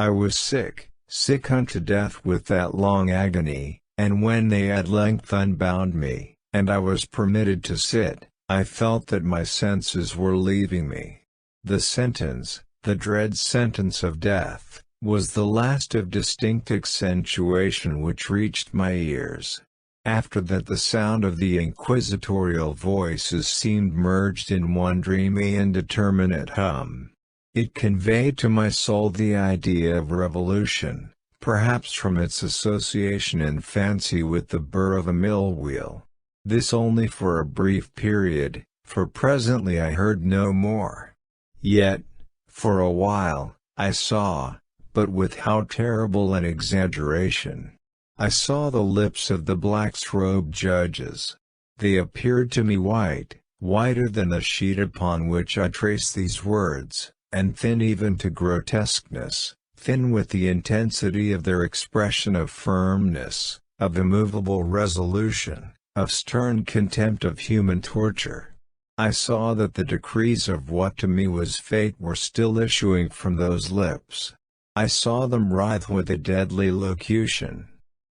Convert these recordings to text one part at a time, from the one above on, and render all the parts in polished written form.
I was sick, sick unto death with that long agony, and when they at length unbound me, and I was permitted to sit, I felt that my senses were leaving me. The sentence, the dread sentence of death, was the last of distinct accentuation which reached my ears. After that the sound of the inquisitorial voices seemed merged in one dreamy indeterminate hum. It conveyed to my soul the idea of revolution, perhaps from its association in fancy with the burr of a mill wheel. This only for a brief period, for presently I heard no more. Yet, for a while, I saw, but with how terrible an exaggeration! I saw the lips of the black-robed judges. They appeared to me white, whiter than the sheet upon which I trace these words, and thin even to grotesqueness, thin with the intensity of their expression of firmness, of immovable resolution, of stern contempt of human torture. I saw that the decrees of what to me was fate were still issuing from those lips. I saw them writhe with a deadly locution.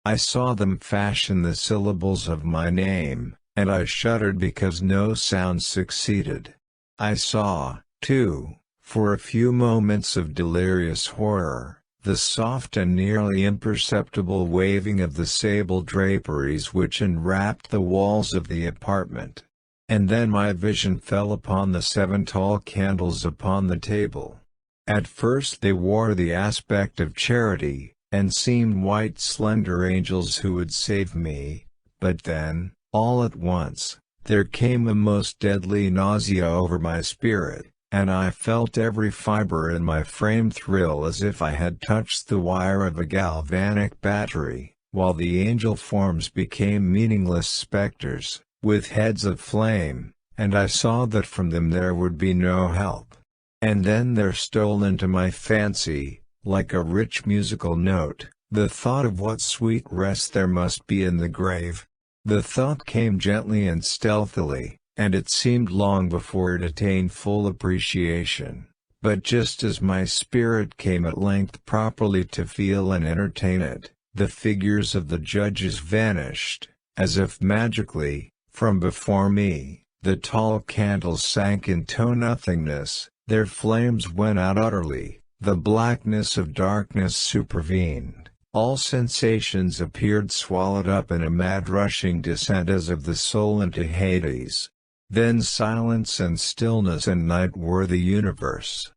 I saw them fashion the syllables of my name, and I shuddered because no sound succeeded. I saw, too, for a few moments of delirious horror, the soft and nearly imperceptible waving of the sable draperies which enwrapped the walls of the apartment. And then my vision fell upon the 7 tall candles upon the table. At first they wore the aspect of charity, and seemed white slender angels who would save me, but then, all at once, there came a most deadly nausea over my spirit, and I felt every fiber in my frame thrill as if I had touched the wire of a galvanic battery, while the angel forms became meaningless specters, with heads of flame, and I saw that from them there would be no help. And then there stole into my fancy, like a rich musical note, the thought of what sweet rest there must be in the grave. The thought came gently and stealthily, and it seemed long before it attained full appreciation, but just as my spirit came at length properly to feel and entertain it, the figures of the judges vanished, as if magically, from before me. The tall candles sank into nothingness, their flames went out utterly, the blackness of darkness supervened, all sensations appeared swallowed up in a mad rushing descent as of the soul into Hades. Then silence and stillness and night were the universe.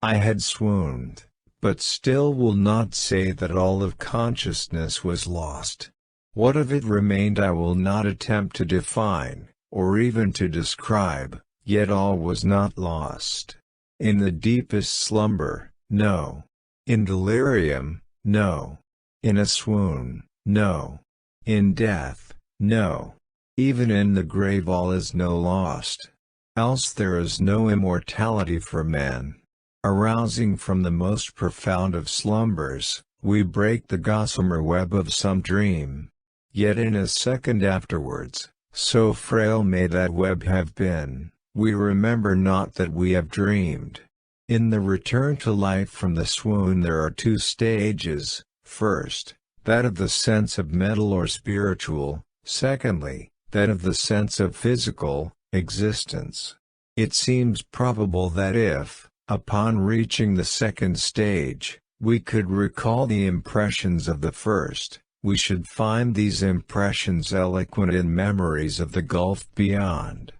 I had swooned, but still will not say that all of consciousness was lost. What of it remained I will not attempt to define, or even to describe, yet all was not lost. In the deepest slumber, no. In delirium, no. In a swoon, no. In death, no. Even in the grave all is no lost. Else there is no immortality for man. Arousing from the most profound of slumbers, we break the gossamer web of some dream. Yet in a second afterwards, so frail may that web have been, we remember not that we have dreamed. In the return to life from the swoon there are 2 stages, first, that of the sense of mental or spiritual, secondly, that of the sense of physical existence. It seems probable that if, upon reaching the second stage, we could recall the impressions of the first, we should find these impressions eloquent in memories of the gulf beyond.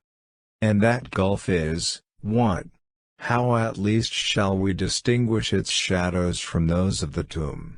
And that gulf is, what? How at least shall we distinguish its shadows from those of the tomb?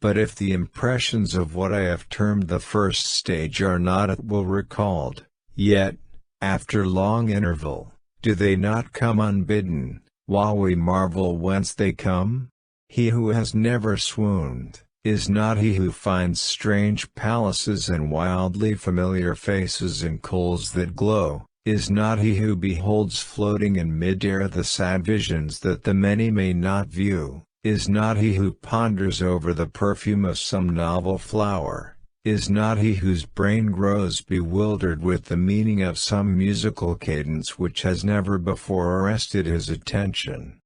But if the impressions of what I have termed the first stage are not at will recalled, yet, after long interval, do they not come unbidden, while we marvel whence they come? He who has never swooned, is not he who finds strange palaces and wildly familiar faces in coals that glow, is not he who beholds floating in mid-air the sad visions that the many may not view, is not he who ponders over the perfume of some novel flower, is not he whose brain grows bewildered with the meaning of some musical cadence which has never before arrested his attention.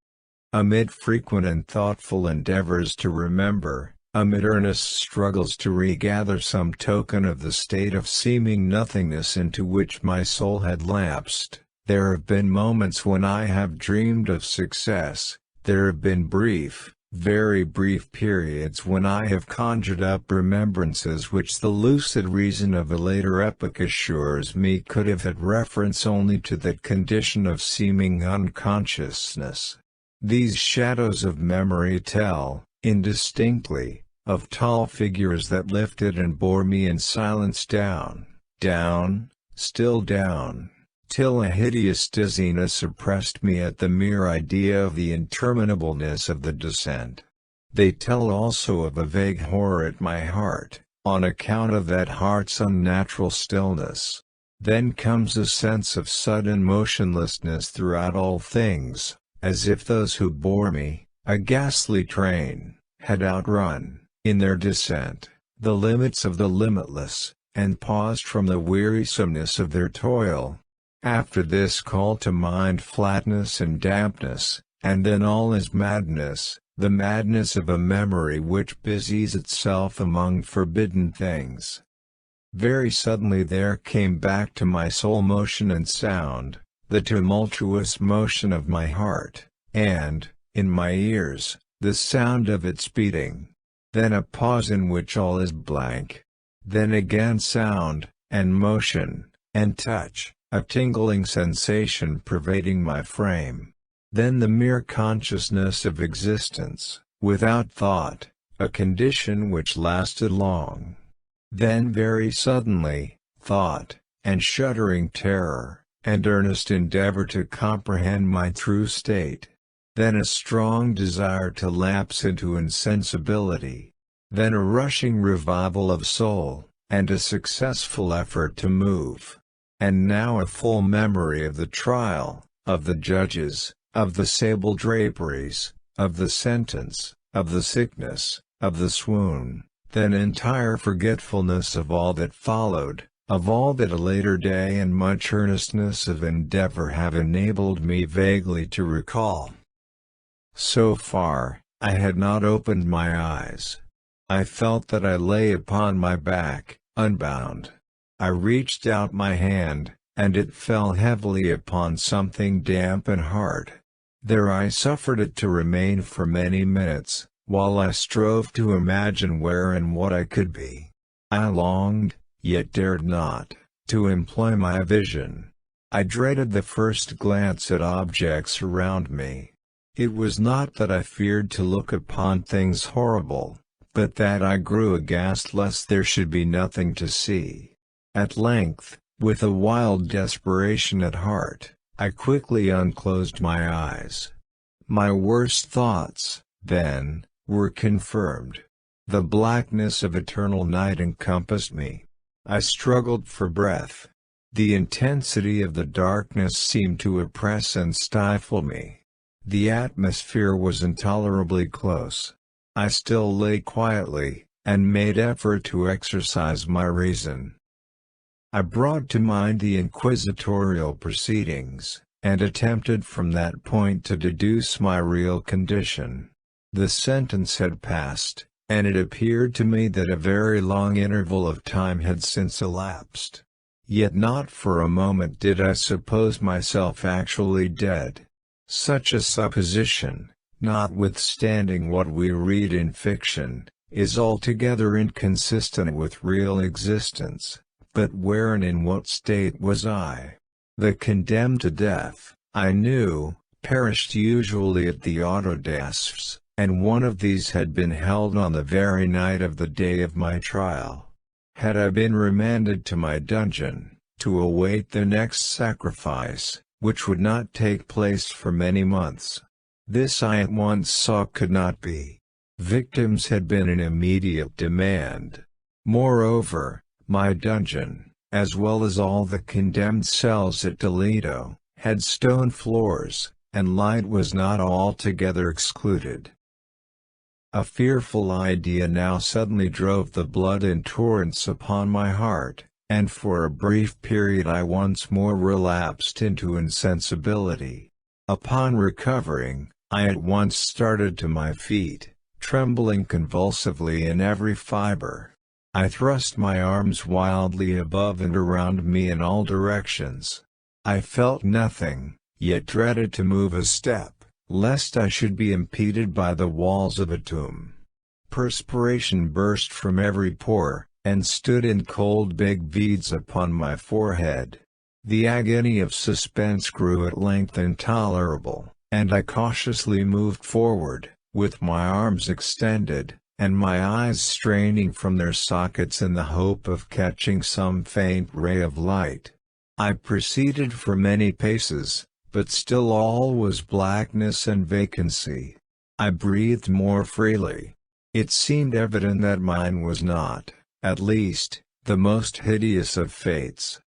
amid frequent and thoughtful endeavors to remember, amid earnest struggles to regather some token of the state of seeming nothingness into which my soul had lapsed, there have been moments when I have dreamed of success, there have been brief, very brief periods when I have conjured up remembrances which the lucid reason of a later epoch assures me could have had reference only to that condition of seeming unconsciousness. These shadows of memory tell, indistinctly, of tall figures that lifted and bore me in silence down, down, still down, till a hideous dizziness oppressed me at the mere idea of the interminableness of the descent. They tell also of a vague horror at my heart, on account of that heart's unnatural stillness. Then comes a sense of sudden motionlessness throughout all things, as if those who bore me, a ghastly train, had outrun, in their descent, the limits of the limitless, and paused from the wearisomeness of their toil. After this call to mind flatness and dampness, and then all is madness, the madness of a memory which busies itself among forbidden things. Very suddenly there came back to my soul motion and sound, the tumultuous motion of my heart, and, in my ears, the sound of its beating. Then a pause in which all is blank. Then again sound, and motion, and touch. A tingling sensation pervading my frame. Then the mere consciousness of existence, without thought, a condition which lasted long. Then very suddenly, thought, and shuddering terror, and earnest endeavor to comprehend my true state. Then a strong desire to lapse into insensibility. Then a rushing revival of soul, and a successful effort to move. And now a full memory of the trial, of the judges, of the sable draperies, of the sentence, of the sickness, of the swoon, then entire forgetfulness of all that followed, of all that a later day and much earnestness of endeavor have enabled me vaguely to recall. So far, I had not opened my eyes. I felt that I lay upon my back, unbound. I reached out my hand, and it fell heavily upon something damp and hard. There I suffered it to remain for many minutes, while I strove to imagine where and what I could be. I longed, yet dared not, to employ my vision. I dreaded the first glance at objects around me. It was not that I feared to look upon things horrible, but that I grew aghast lest there should be nothing to see. At length, with a wild desperation at heart, I quickly unclosed my eyes. My worst thoughts, then, were confirmed. The blackness of eternal night encompassed me. I struggled for breath. The intensity of the darkness seemed to oppress and stifle me. The atmosphere was intolerably close. I still lay quietly, and made effort to exercise my reason. I brought to mind the inquisitorial proceedings, and attempted from that point to deduce my real condition. The sentence had passed, and it appeared to me that a very long interval of time had since elapsed. Yet not for a moment did I suppose myself actually dead. Such a supposition, notwithstanding what we read in fiction, is altogether inconsistent with real existence. But where and in what state was I? The condemned to death, I knew, perished usually at the autodafs, and one of these had been held on the very night of the day of my trial. Had I been remanded to my dungeon, to await the next sacrifice, which would not take place for many months? This I at once saw could not be. Victims had been in immediate demand. Moreover, my dungeon, as well as all the condemned cells at Toledo, had stone floors, and light was not altogether excluded. A fearful idea now suddenly drove the blood in torrents upon my heart, and for a brief period I once more relapsed into insensibility. Upon recovering, I at once started to my feet, trembling convulsively in every fiber. I thrust my arms wildly above and around me in all directions. I felt nothing, yet dreaded to move a step, lest I should be impeded by the walls of a tomb. Perspiration burst from every pore, and stood in cold big beads upon my forehead. The agony of suspense grew at length intolerable, and I cautiously moved forward, with my arms extended, and my eyes straining from their sockets in the hope of catching some faint ray of light. I proceeded for many paces, but still all was blackness and vacancy. I breathed more freely. It seemed evident that mine was not, at least, the most hideous of fates.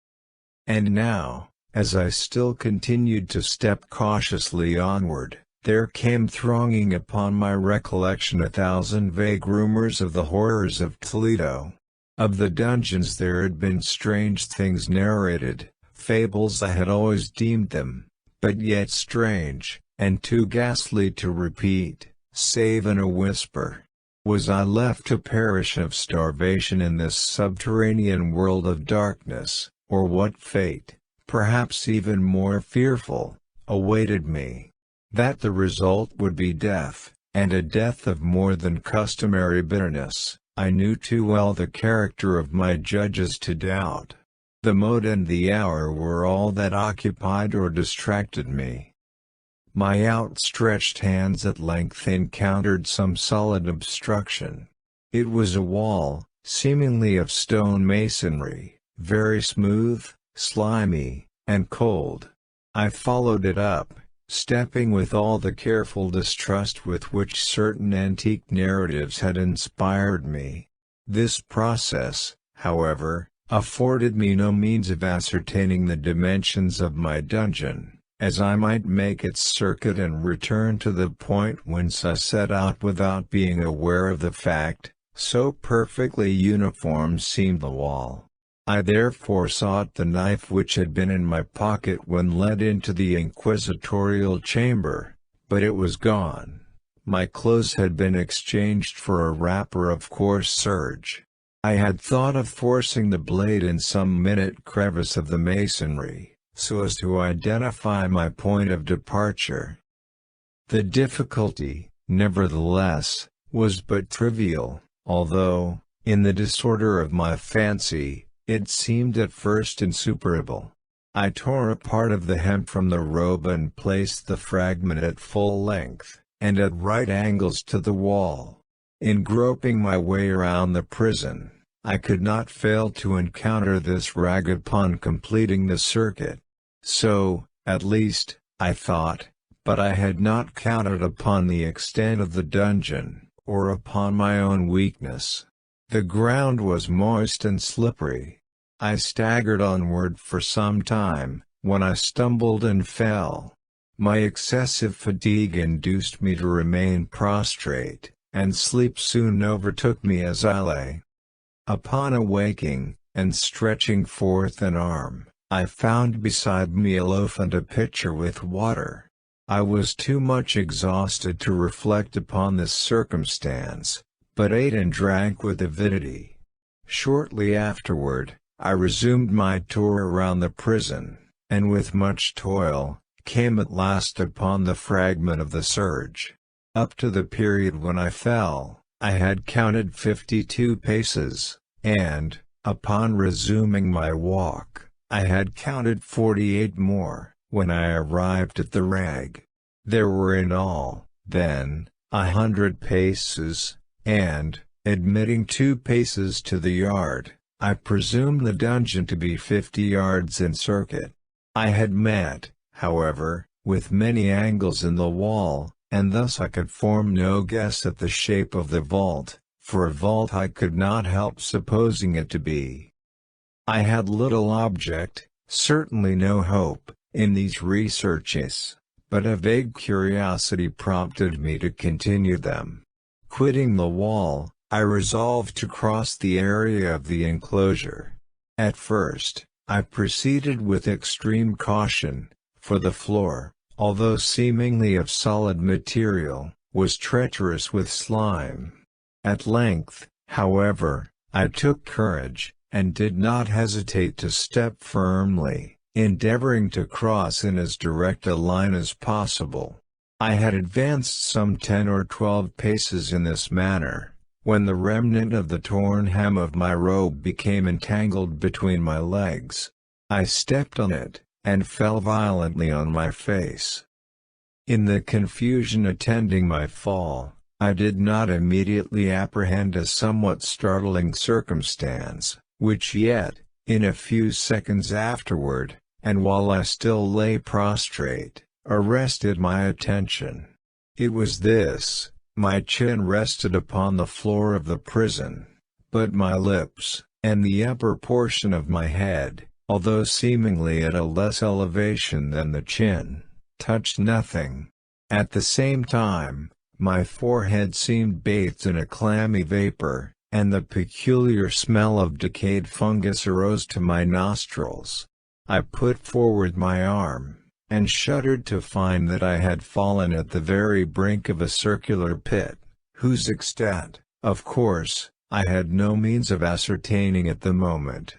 And now, as I still continued to step cautiously onward, there came thronging upon my recollection 1,000 vague rumors of the horrors of Toledo. Of the dungeons there had been strange things narrated, fables I had always deemed them, but yet strange, and too ghastly to repeat, save in a whisper. Was I left to perish of starvation in this subterranean world of darkness, or what fate, perhaps even more fearful, awaited me? That the result would be death, and a death of more than customary bitterness, I knew too well the character of my judges to doubt. The mode and the hour were all that occupied or distracted me. My outstretched hands at length encountered some solid obstruction. It was a wall, seemingly of stone masonry, very smooth, slimy, and cold. I followed it up, stepping with all the careful distrust with which certain antique narratives had inspired me. This process, however, afforded me no means of ascertaining the dimensions of my dungeon, as I might make its circuit and return to the point whence I set out without being aware of the fact, so perfectly uniform seemed the wall. I therefore sought the knife which had been in my pocket when led into the inquisitorial chamber, but it was gone. My clothes had been exchanged for a wrapper of coarse serge. I had thought of forcing the blade in some minute crevice of the masonry, so as to identify my point of departure. The difficulty, nevertheless, was but trivial, although, in the disorder of my fancy, it seemed at first insuperable. I tore a part of the hem from the robe and placed the fragment at full length, and at right angles to the wall. In groping my way around the prison, I could not fail to encounter this rag upon completing the circuit. So, at least, I thought, but I had not counted upon the extent of the dungeon, or upon my own weakness. The ground was moist and slippery. I staggered onward for some time, when I stumbled and fell. My excessive fatigue induced me to remain prostrate, and sleep soon overtook me as I lay. Upon awaking, and stretching forth an arm, I found beside me a loaf and a pitcher with water. I was too much exhausted to reflect upon this circumstance, but ate and drank with avidity. Shortly afterward, I resumed my tour around the prison, and with much toil, came at last upon the fragment of the serge. Up to the period when I fell, I had counted 52 paces, and, upon resuming my walk, I had counted 48 more, when I arrived at the rag. There were in all, then, 100 paces, and, admitting 2 paces to the yard, I presumed the dungeon to be 50 yards in circuit. I had met, however, with many angles in the wall, and thus I could form no guess at the shape of the vault, for a vault I could not help supposing it to be. I had little object, certainly no hope, in these researches, but a vague curiosity prompted me to continue them. Quitting the wall, I resolved to cross the area of the enclosure. At first, I proceeded with extreme caution, for the floor, although seemingly of solid material, was treacherous with slime. At length, however, I took courage, and did not hesitate to step firmly, endeavoring to cross in as direct a line as possible. I had advanced some 10 or 12 paces in this manner, when the remnant of the torn hem of my robe became entangled between my legs. I stepped on it, and fell violently on my face. In the confusion attending my fall, I did not immediately apprehend a somewhat startling circumstance, which yet, in a few seconds afterward, and while I still lay prostrate, arrested my attention. It was this: my chin rested upon the floor of the prison, but my lips, and the upper portion of my head, although seemingly at a less elevation than the chin, touched nothing. At the same time, my forehead seemed bathed in a clammy vapor, and the peculiar smell of decayed fungus arose to my nostrils. I put forward my arm, and shuddered to find that I had fallen at the very brink of a circular pit, whose extent, of course, I had no means of ascertaining at the moment.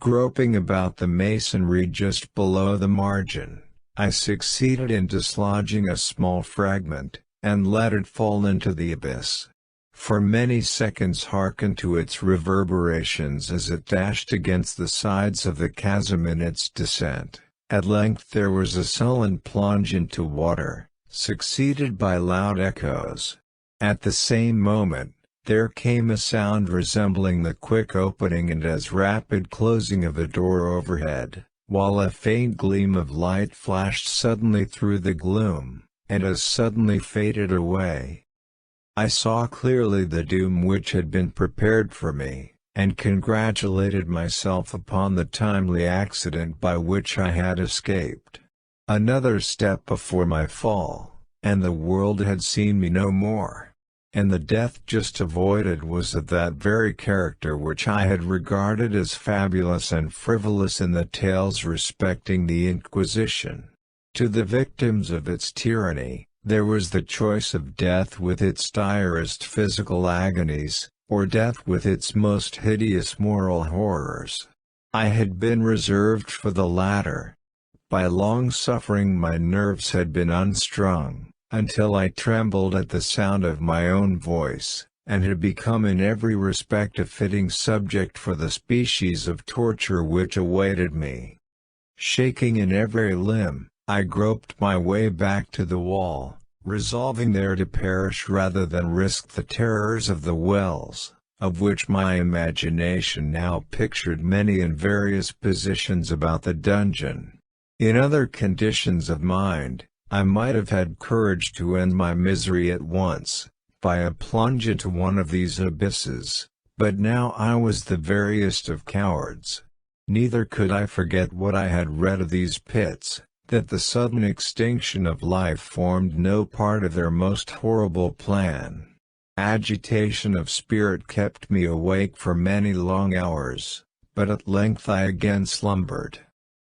Groping about the masonry just below the margin, I succeeded in dislodging a small fragment, and let it fall into the abyss. For many seconds hearkened to its reverberations as it dashed against the sides of the chasm in its descent. At length there was a sullen plunge into water, succeeded by loud echoes. At the same moment, there came a sound resembling the quick opening and as rapid closing of a door overhead, while a faint gleam of light flashed suddenly through the gloom, and as suddenly faded away. I saw clearly the doom which had been prepared for me, and congratulated myself upon the timely accident by which I had escaped. Another step before my fall, and the world had seen me no more, and the death just avoided was of that very character which I had regarded as fabulous and frivolous in the tales respecting the Inquisition. To the victims of its tyranny, there was the choice of death with its direst physical agonies, or death with its most hideous moral horrors. I had been reserved for the latter. By long suffering my nerves had been unstrung, until I trembled at the sound of my own voice, and had become in every respect a fitting subject for the species of torture which awaited me. Shaking in every limb, I groped my way back to the wall, resolving there to perish rather than risk the terrors of the wells, of which my imagination now pictured many in various positions about the dungeon. In other conditions of mind, I might have had courage to end my misery at once, by a plunge into one of these abysses, but now I was the veriest of cowards. Neither could I forget what I had read of these pits, that the sudden extinction of life formed no part of their most horrible plan. Agitation of spirit kept me awake for many long hours, but at length I again slumbered.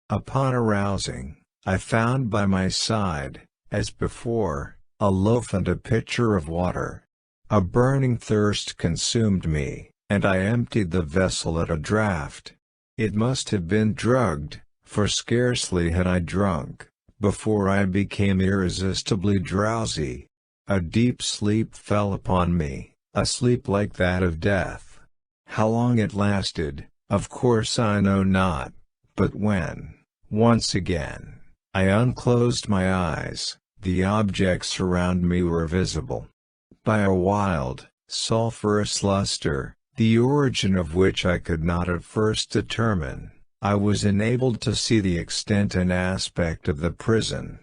Upon arousing, I found by my side, as before, a loaf and a pitcher of water. A burning thirst consumed me, and I emptied the vessel at a draught. It must have been drugged, for scarcely had I drunk, before I became irresistibly drowsy. A deep sleep fell upon me, a sleep like that of death. How long it lasted, of course I know not, but when, once again, I unclosed my eyes, the objects around me were visible. By a wild, sulphurous luster, the origin of which I could not at first determine, I was enabled to see the extent and aspect of the prison.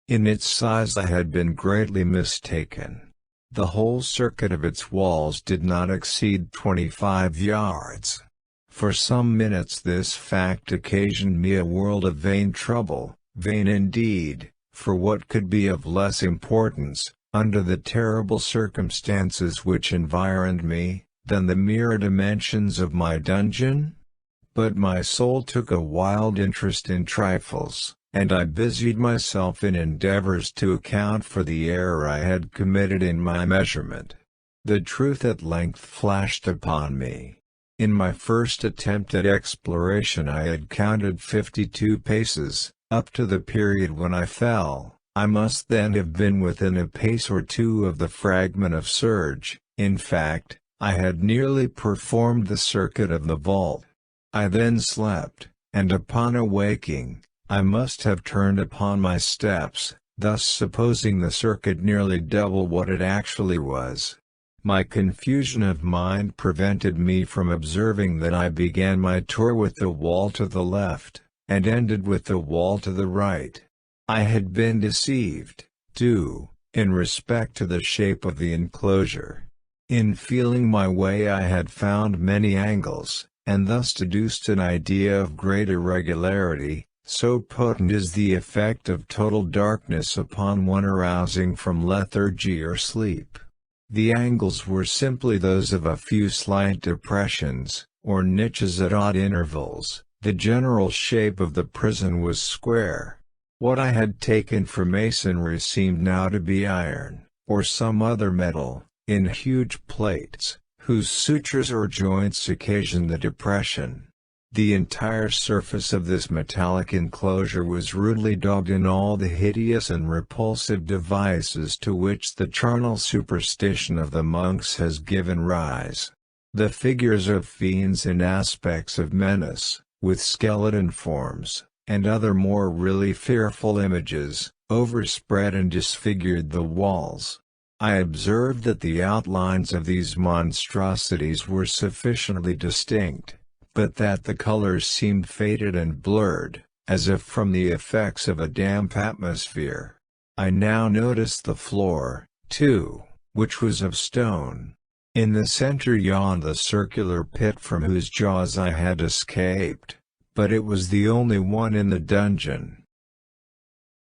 In its size I had been greatly mistaken. The whole circuit of its walls did not exceed 25 yards. For some minutes this fact occasioned me a world of vain trouble, vain indeed, for what could be of less importance, under the terrible circumstances which environed me, than the mere dimensions of my dungeon? But my soul took a wild interest in trifles, and I busied myself in endeavors to account for the error I had committed in my measurement. The truth at length flashed upon me. In my first attempt at exploration I had counted 52 paces, up to the period when I fell. I must then have been within a pace or two of the fragment of serge. In fact, I had nearly performed the circuit of the vault. I then slept, and upon awaking, I must have turned upon my steps, thus supposing the circuit nearly double what it actually was. My confusion of mind prevented me from observing that I began my tour with the wall to the left, and ended with the wall to the right. I had been deceived, too, in respect to the shape of the enclosure. In feeling my way I had found many angles, and thus deduced an idea of great irregularity, so potent is the effect of total darkness upon one arousing from lethargy or sleep. The angles were simply those of a few slight depressions, or niches at odd intervals. The general shape of the prison was square. What I had taken for masonry seemed now to be iron, or some other metal, in huge plates, whose sutures or joints occasioned the depression. The entire surface of this metallic enclosure was rudely daubed in all the hideous and repulsive devices to which the charnel superstition of the monks has given rise. The figures of fiends in aspects of menace, with skeleton forms, and other more really fearful images, overspread and disfigured the walls. I observed that the outlines of these monstrosities were sufficiently distinct, but that the colors seemed faded and blurred, as if from the effects of a damp atmosphere. I now noticed the floor, too, which was of stone. In the center yawned the circular pit from whose jaws I had escaped, but it was the only one in the dungeon.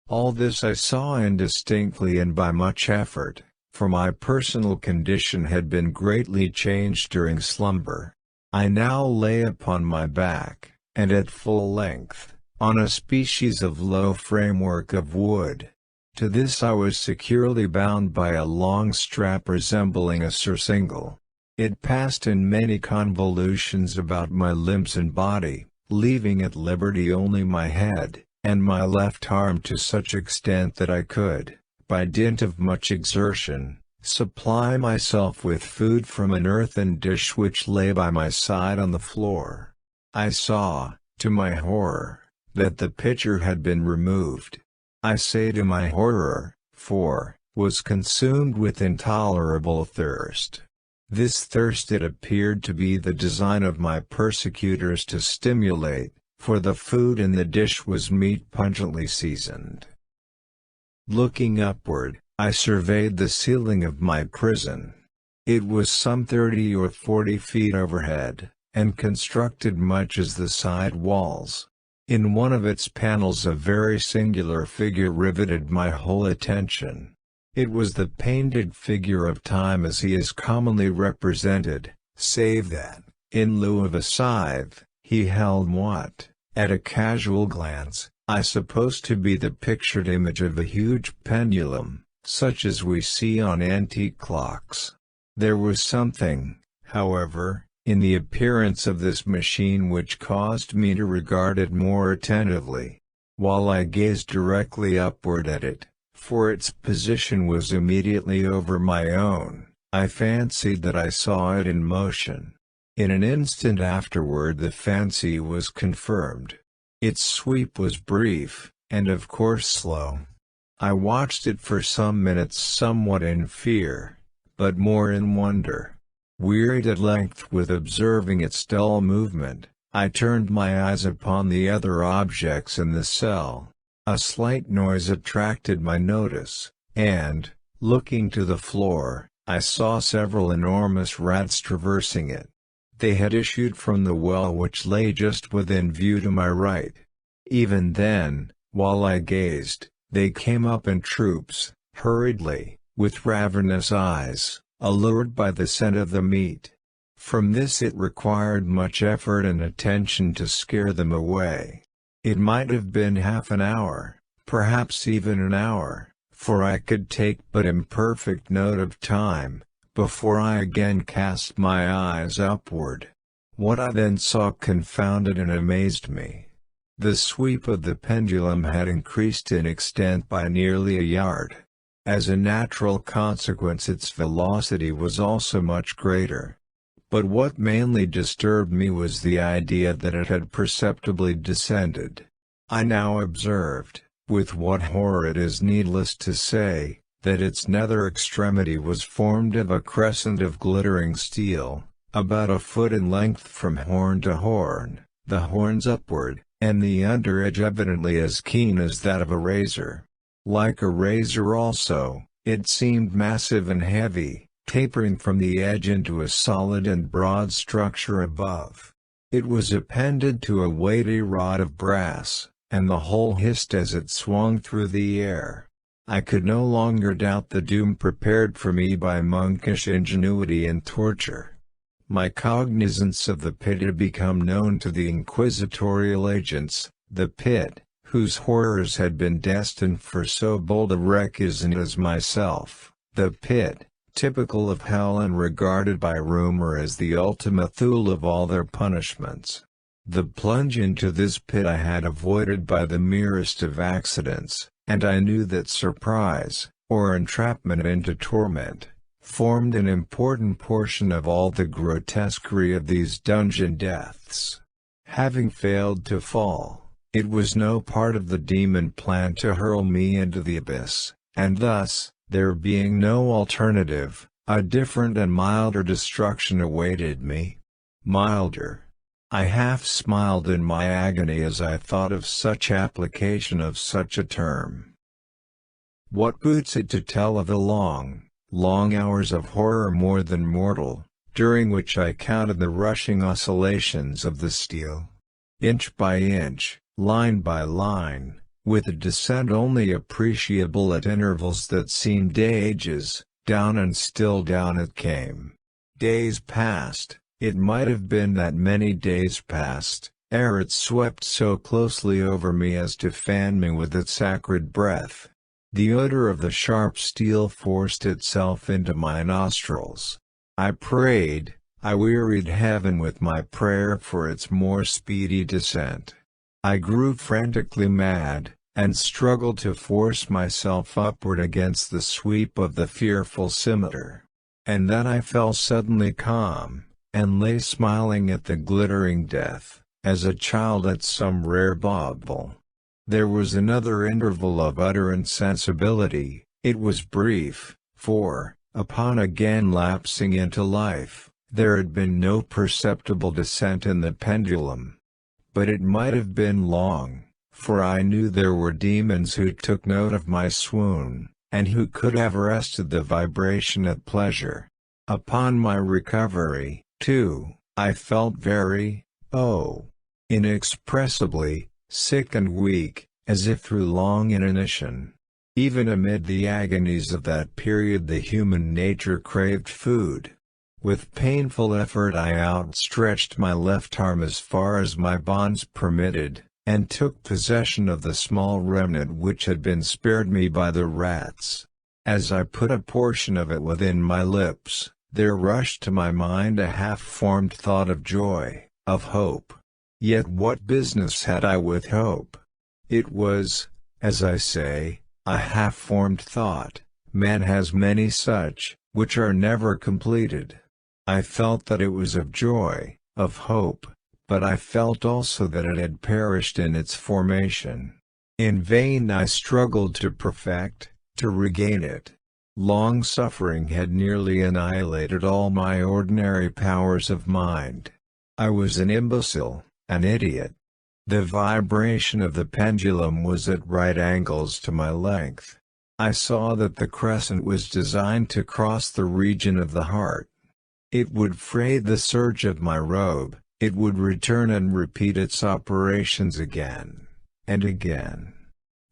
All this I saw indistinctly and by much effort, for my personal condition had been greatly changed during slumber. I now lay upon my back, and at full length, on a species of low framework of wood. To this I was securely bound by a long strap resembling a surcingle. It passed in many convolutions about my limbs and body, leaving at liberty only my head, and my left arm to such extent that I could, by dint of much exertion, supply myself with food from an earthen dish which lay by my side on the floor. I saw, to my horror, that the pitcher had been removed. I say to my horror, for, was consumed with intolerable thirst. This thirst it appeared to be the design of my persecutors to stimulate, for the food in the dish was meat pungently seasoned. Looking upward, I surveyed the ceiling of my prison. It was some 30 or 40 feet overhead, and constructed much as the side walls. In one of its panels a very singular figure riveted my whole attention. It was the painted figure of Time as he is commonly represented, save that, in lieu of a scythe, he held what, at a casual glance, I supposed to be the pictured image of a huge pendulum, such as we see on antique clocks. There was something, however, in the appearance of this machine which caused me to regard it more attentively. While I gazed directly upward at it, for its position was immediately over my own, I fancied that I saw it in motion. In an instant afterward the fancy was confirmed. Its sweep was brief, and of course slow. I watched it for some minutes somewhat in fear, but more in wonder. Wearied at length with observing its dull movement, I turned my eyes upon the other objects in the cell. A slight noise attracted my notice, and, looking to the floor, I saw several enormous rats traversing it. They had issued from the well which lay just within view to my right. Even then, while I gazed, they came up in troops, hurriedly, with ravenous eyes, allured by the scent of the meat. From this it required much effort and attention to scare them away. It might have been half an hour, perhaps even an hour, for I could take but imperfect note of time, before I again cast my eyes upward. What I then saw confounded and amazed me. The sweep of the pendulum had increased in extent by nearly a yard. As a natural consequence, its velocity was also much greater. But what mainly disturbed me was the idea that it had perceptibly descended. I now observed, with what horror it is needless to say, that its nether extremity was formed of a crescent of glittering steel, about a foot in length from horn to horn, the horns upward, and the under edge evidently as keen as that of a razor. Like a razor also, it seemed massive and heavy, tapering from the edge into a solid and broad structure above. It was appended to a weighty rod of brass, and the whole hissed as it swung through the air. I could no longer doubt the doom prepared for me by monkish ingenuity and torture. My cognizance of the pit had become known to the inquisitorial agents. The pit, whose horrors had been destined for so bold a recusant as myself. The pit, typical of hell and regarded by rumor as the ultima thule of all their punishments. The plunge into this pit I had avoided by the merest of accidents, and I knew that surprise, or entrapment into torment, formed an important portion of all the grotesquerie of these dungeon deaths. Having failed to fall, it was no part of the demon plan to hurl me into the abyss, and thus, there being no alternative, a different and milder destruction awaited me. Milder. I half smiled in my agony as I thought of such application of such a term. What boots it to tell of the long hours of horror more than mortal, during which I counted the rushing oscillations of the steel. Inch by inch, line by line, with a descent only appreciable at intervals that seemed ages, down and still down it came. Days passed, it might have been that many days passed, ere it swept so closely over me as to fan me with its acrid breath. The odor of the sharp steel forced itself into my nostrils. I prayed, I wearied heaven with my prayer for its more speedy descent. I grew frantically mad, and struggled to force myself upward against the sweep of the fearful scimitar. And then I fell suddenly calm, and lay smiling at the glittering death, as a child at some rare bauble. There was another interval of utter insensibility. It was brief, for, upon again lapsing into life, there had been no perceptible descent in the pendulum. But it might have been long, for I knew there were demons who took note of my swoon, and who could have arrested the vibration at pleasure. Upon my recovery, too, I felt very, inexpressibly, sick and weak, as if through long inanition. Even amid the agonies of that period the human nature craved food. With painful effort I outstretched my left arm as far as my bonds permitted, and took possession of the small remnant which had been spared me by the rats. As I put a portion of it within my lips, there rushed to my mind a half-formed thought of joy, of hope. Yet what business had I with hope? It was, as I say, a half-formed thought. Man has many such, which are never completed. I felt that it was of joy, of hope, but I felt also that it had perished in its formation. In vain I struggled to perfect, to regain it. Long suffering had nearly annihilated all my ordinary powers of mind. I was an imbecile, an idiot. The vibration of the pendulum was at right angles to my length. I saw that the crescent was designed to cross the region of the heart. It would fray the serge of my robe, it would return and repeat its operations again, and again.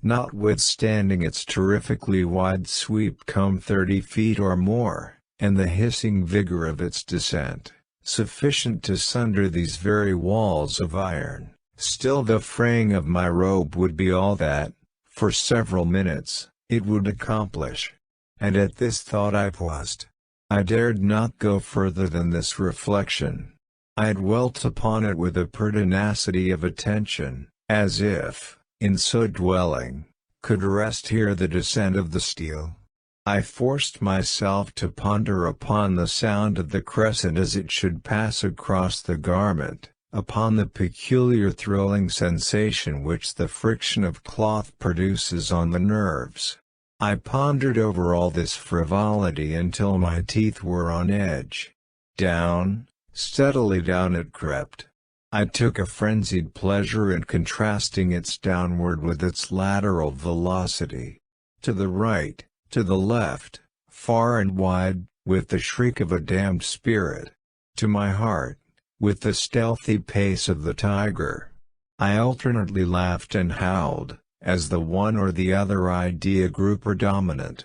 Notwithstanding its terrifically wide sweep come 30 feet or more, and the hissing vigor of its descent, sufficient to sunder these very walls of iron, Still the fraying of my robe would be all that, for several minutes, it would accomplish. And at this thought I paused. I dared not go further than this reflection. I dwelt upon it with a pertinacity of attention, as if, in so dwelling, could rest here the descent of the steel. I forced myself to ponder upon the sound of the crescent as it should pass across the garment, upon the peculiar thrilling sensation which the friction of cloth produces on the nerves. I pondered over all this frivolity until my teeth were on edge. Down, steadily down it crept. I took a frenzied pleasure in contrasting its downward with its lateral velocity. To the right, to the left, far and wide, with the shriek of a damned spirit. To my heart, with the stealthy pace of the tiger. I alternately laughed and howled, as the one or the other idea grew predominant.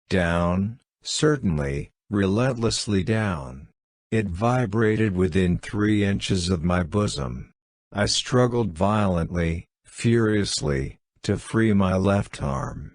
Down, certainly, relentlessly down. It vibrated within 3 inches of my bosom. I struggled violently, furiously, to free my left arm.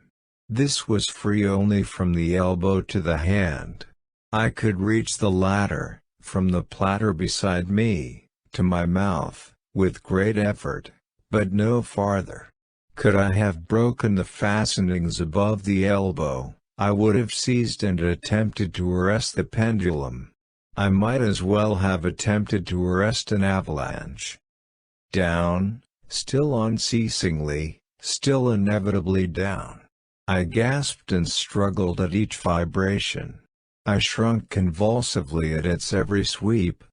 This was free only from the elbow to the hand. I could reach the latter, from the platter beside me, to my mouth, with great effort, but no farther. Could I have broken the fastenings above the elbow, I would have seized and attempted to arrest the pendulum. I might as well have attempted to arrest an avalanche. Down, still unceasingly, still inevitably down. I gasped and struggled at each vibration. I shrunk convulsively at its every sweep.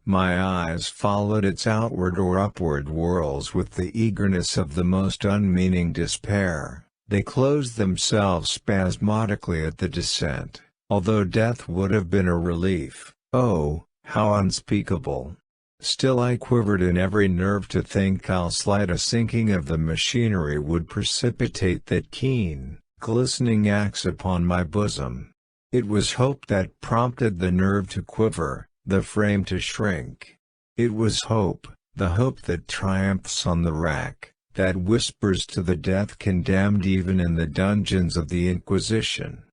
My eyes followed its outward or upward whirls with the eagerness of the most unmeaning despair. They closed themselves spasmodically at the descent, although death would have been a relief. Oh, how unspeakable! Still I quivered in every nerve to think how slight a sinking of the machinery would precipitate that keen, glistening axe upon my bosom. It was hope that prompted the nerve to quiver, the frame to shrink. It was hope, the hope that triumphs on the rack, that whispers to the death condemned even in the dungeons of the Inquisition.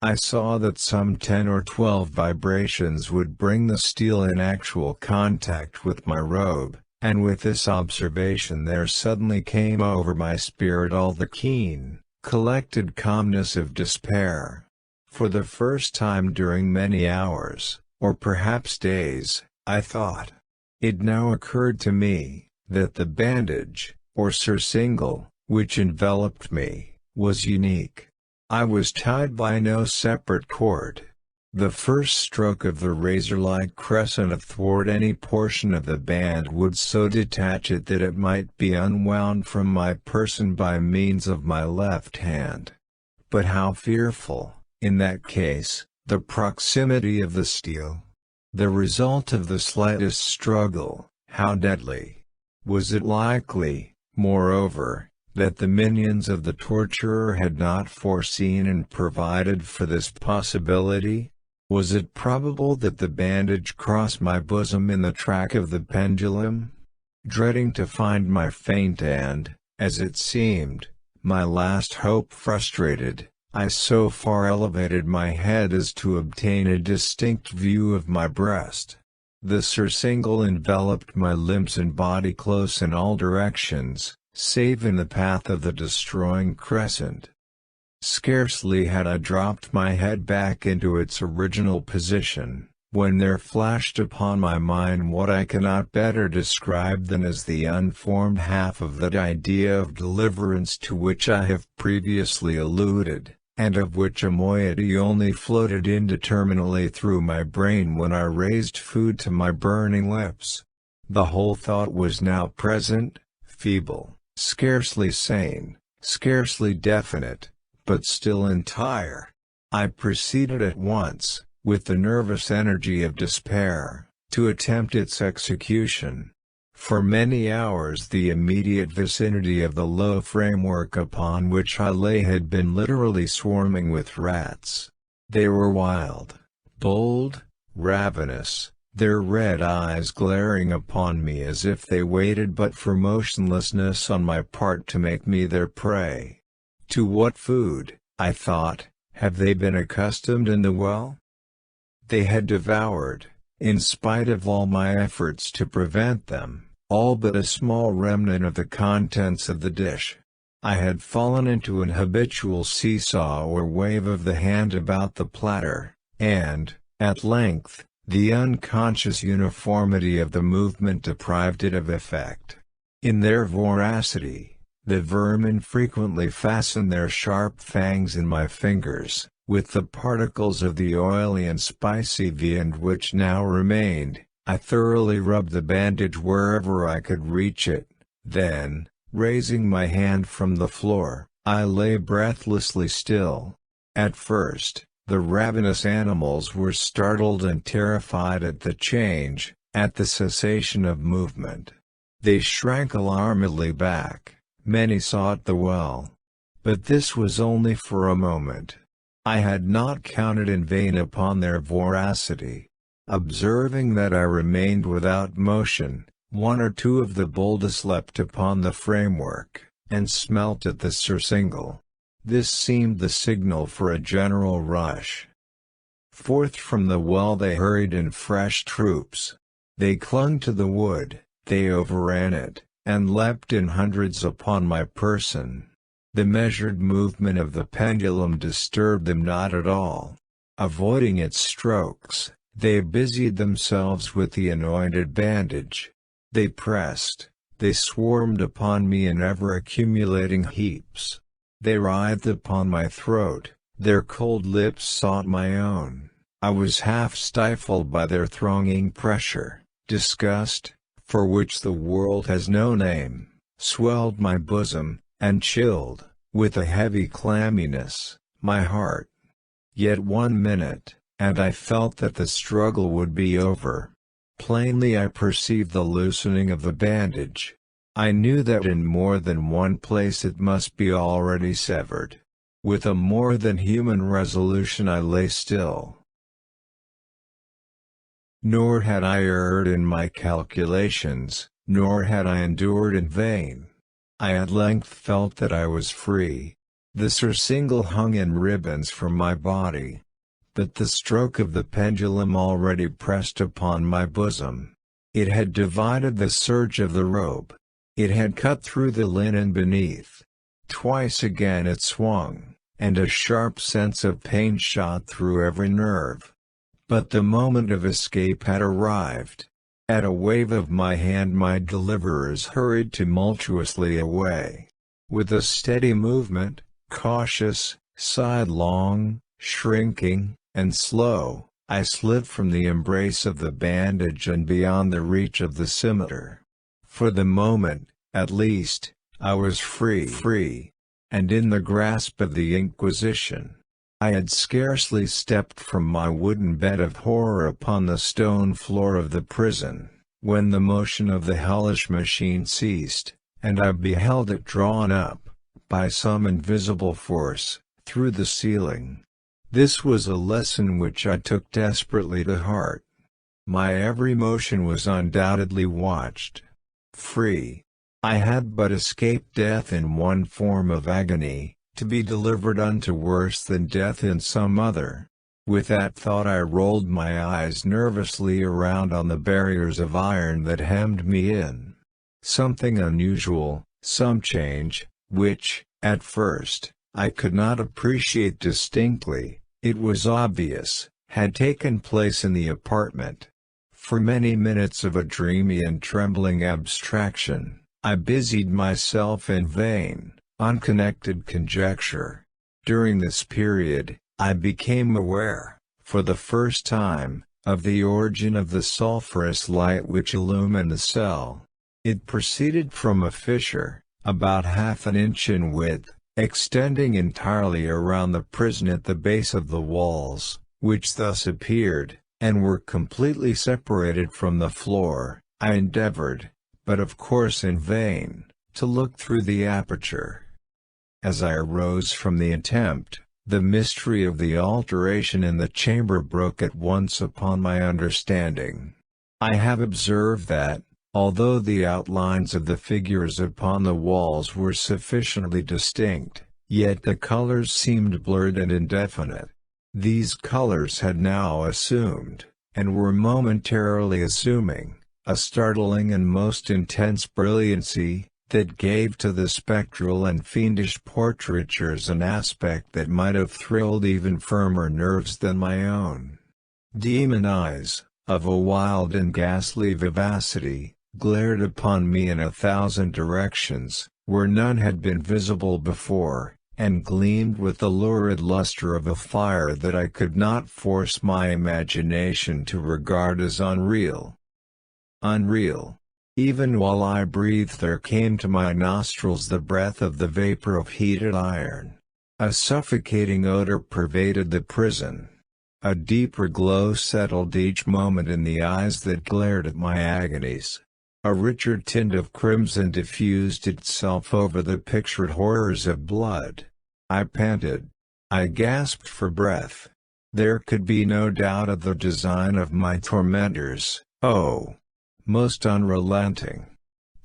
I saw that some 10 or 12 vibrations would bring the steel in actual contact with my robe, and with this observation there suddenly came over my spirit all the keen, collected calmness of despair. For the first time during many hours, or perhaps days, I thought. It now occurred to me, that the bandage, or surcingle, which enveloped me, was unique. I was tied by no separate cord. The first stroke of the razor-like crescent athwart any portion of the band would so detach it that it might be unwound from my person by means of my left hand. But how fearful, in that case, the proximity of the steel! The result of the slightest struggle, how deadly! Was it likely, moreover, that the minions of the torturer had not foreseen and provided for this possibility? Was it probable that the bandage crossed my bosom in the track of the pendulum? Dreading to find my feint and, as it seemed, my last hope frustrated, I so far elevated my head as to obtain a distinct view of my breast. The surcingle enveloped my limbs and body close in all directions, save in the path of the destroying crescent. Scarcely had I dropped my head back into its original position, when there flashed upon my mind what I cannot better describe than as the unformed half of that idea of deliverance to which I have previously alluded, and of which a moiety only floated indeterminately through my brain when I raised food to my burning lips. The whole thought was now present, feeble, scarcely sane, scarcely definite, but still entire. I proceeded at once, with the nervous energy of despair, to attempt its execution. For many hours the immediate vicinity of the low framework upon which I lay had been literally swarming with rats. They were wild, bold, ravenous, their red eyes glaring upon me as if they waited but for motionlessness on my part to make me their prey. To what food, I thought, have they been accustomed in the well? They had devoured, in spite of all my efforts to prevent them, all but a small remnant of the contents of the dish. I had fallen into an habitual seesaw or wave of the hand about the platter, and, at length, the unconscious uniformity of the movement deprived it of effect. In their voracity, the vermin frequently fastened their sharp fangs in my fingers, with the particles of the oily and spicy viand which now remained. I thoroughly rubbed the bandage wherever I could reach it, then, raising my hand from the floor, I lay breathlessly still. At first, the ravenous animals were startled and terrified at the change, at the cessation of movement. They shrank alarmedly back, many sought the well. But this was only for a moment. I had not counted in vain upon their voracity. Observing that I remained without motion, one or two of the boldest leapt upon the framework, and smelt at the surcingle. This seemed the signal for a general rush. Forth from the well they hurried in fresh troops. They clung to the wood, they overran it, and leapt in hundreds upon my person. The measured movement of the pendulum disturbed them not at all. Avoiding its strokes, they busied themselves with the anointed bandage. They pressed, they swarmed upon me in ever-accumulating heaps. They writhed upon my throat, their cold lips sought my own. I was half stifled by their thronging pressure. Disgust, for which the world has no name, swelled my bosom, and chilled, with a heavy clamminess, my heart. Yet 1 minute, and I felt that the struggle would be over. Plainly I perceived the loosening of the bandage. I knew that in more than one place it must be already severed. With a more than human resolution I lay still. Nor had I erred in my calculations, nor had I endured in vain. I at length felt that I was free. The surcingle hung in ribbons from my body. But the stroke of the pendulum already pressed upon my bosom. It had divided the serge of the robe. It had cut through the linen beneath. Twice again it swung, and a sharp sense of pain shot through every nerve. But the moment of escape had arrived. At a wave of my hand my deliverers hurried tumultuously away. With a steady movement, cautious, sidelong, shrinking, and slow, I slid from the embrace of the bandage and beyond the reach of the scimitar. For the moment, at least, I was free, and in the grasp of the Inquisition. I had scarcely stepped from my wooden bed of horror upon the stone floor of the prison, when the motion of the hellish machine ceased, and I beheld it drawn up, by some invisible force, through the ceiling. This was a lesson which I took desperately to heart. My every motion was undoubtedly watched. Free. I had but escaped death in one form of agony, to be delivered unto worse than death in some other. With that thought I rolled my eyes nervously around on the barriers of iron that hemmed me in. Something unusual, some change, which, at first, I could not appreciate distinctly, it was obvious, had taken place in the apartment. For many minutes of a dreamy and trembling abstraction, I busied myself in vain, unconnected conjecture. During this period, I became aware, for the first time, of the origin of the sulphurous light which illumined the cell. It proceeded from a fissure, about half an inch in width, extending entirely around the prison at the base of the walls, which thus appeared, and were completely separated from the floor. I endeavored, but of course in vain, to look through the aperture. As I arose from the attempt, the mystery of the alteration in the chamber broke at once upon my understanding. I have observed that, although the outlines of the figures upon the walls were sufficiently distinct, yet the colors seemed blurred and indefinite. These colors had now assumed, and were momentarily assuming, a startling and most intense brilliancy, that gave to the spectral and fiendish portraitures an aspect that might have thrilled even firmer nerves than my own. Demon eyes, of a wild and ghastly vivacity, glared upon me in 1,000 directions, where none had been visible before, and gleamed with the lurid luster of a fire that I could not force my imagination to regard as unreal. Unreal. Even while I breathed there came to my nostrils the breath of the vapor of heated iron. A suffocating odor pervaded the prison. A deeper glow settled each moment in the eyes that glared at my agonies. A richer tint of crimson diffused itself over the pictured horrors of blood. I panted. I gasped for breath. There could be no doubt of the design of my tormentors. Oh, most unrelenting!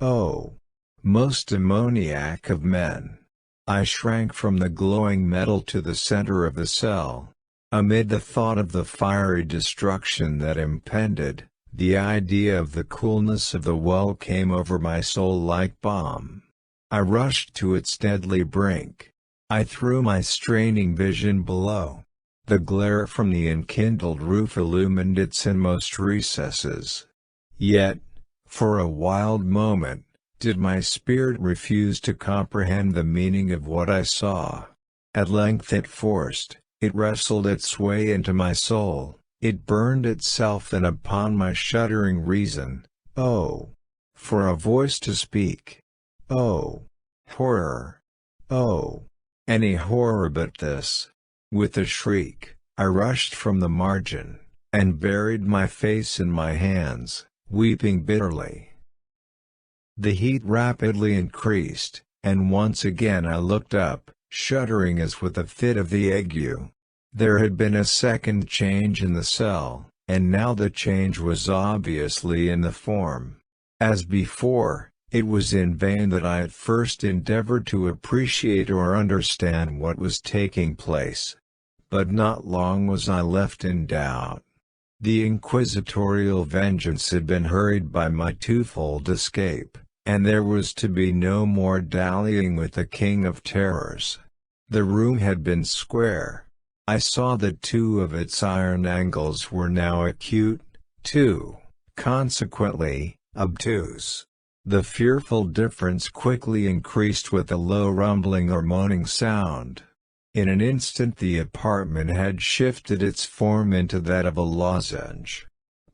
Oh, most demoniac of men! I shrank from the glowing metal to the center of the cell. Amid the thought of the fiery destruction that impended, the idea of the coolness of the well came over my soul like balm. I rushed to its deadly brink. I threw my straining vision below. The glare from the enkindled roof illumined its inmost recesses. Yet, for a wild moment, did my spirit refuse to comprehend the meaning of what I saw. At length it wrestled its way into my soul, it burned itself in upon my shuddering reason. Oh, for a voice to speak! Oh, horror! Oh, any horror but this! With a shriek, I rushed from the margin, and buried my face in my hands, weeping bitterly. The heat rapidly increased, and once again I looked up, shuddering as with a fit of the ague. There had been a second change in the cell, and now the change was obviously in the form. As before, it was in vain that I at first endeavored to appreciate or understand what was taking place. But not long was I left in doubt. The inquisitorial vengeance had been hurried by my twofold escape, and there was to be no more dallying with the King of Terrors. The room had been square. I saw that two of its iron angles were now acute, two, consequently, obtuse. The fearful difference quickly increased with a low rumbling or moaning sound. In an instant the apartment had shifted its form into that of a lozenge.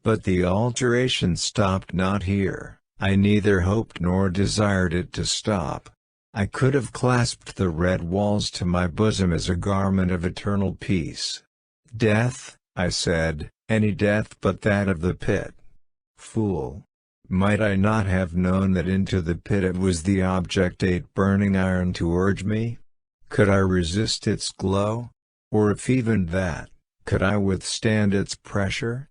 But the alteration stopped not here. I neither hoped nor desired it to stop. I could have clasped the red walls to my bosom as a garment of eternal peace. Death, I said, any death but that of the pit. Fool! Might I not have known that into the pit it was the object ate burning iron to urge me? Could I resist its glow? Or if even that, could I withstand its pressure?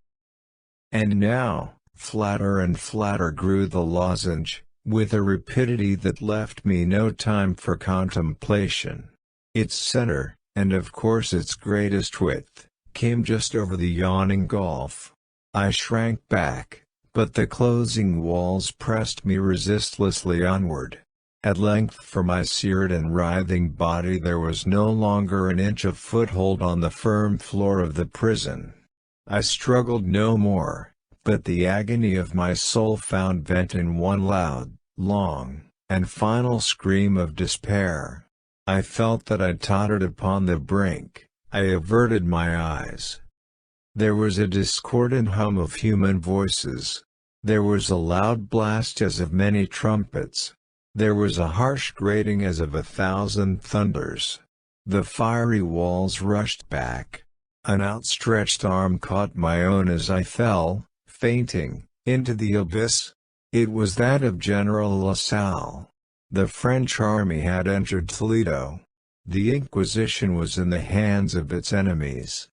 And now, flatter and flatter grew the lozenge, with a rapidity that left me no time for contemplation. Its center, and of course its greatest width, came just over the yawning gulf. I shrank back, but the closing walls pressed me resistlessly onward. At length for my seared and writhing body there was no longer an inch of foothold on the firm floor of the prison. I struggled no more, but the agony of my soul found vent in one loud, long, and final scream of despair. I felt that I tottered upon the brink. I averted my eyes. There was a discordant hum of human voices. There was a loud blast as of many trumpets. There was a harsh grating as of 1,000 thunders. The fiery walls rushed back. An outstretched arm caught my own as I fell, fainting, into the abyss. It was that of General LaSalle. The French army had entered Toledo. The Inquisition was in the hands of its enemies.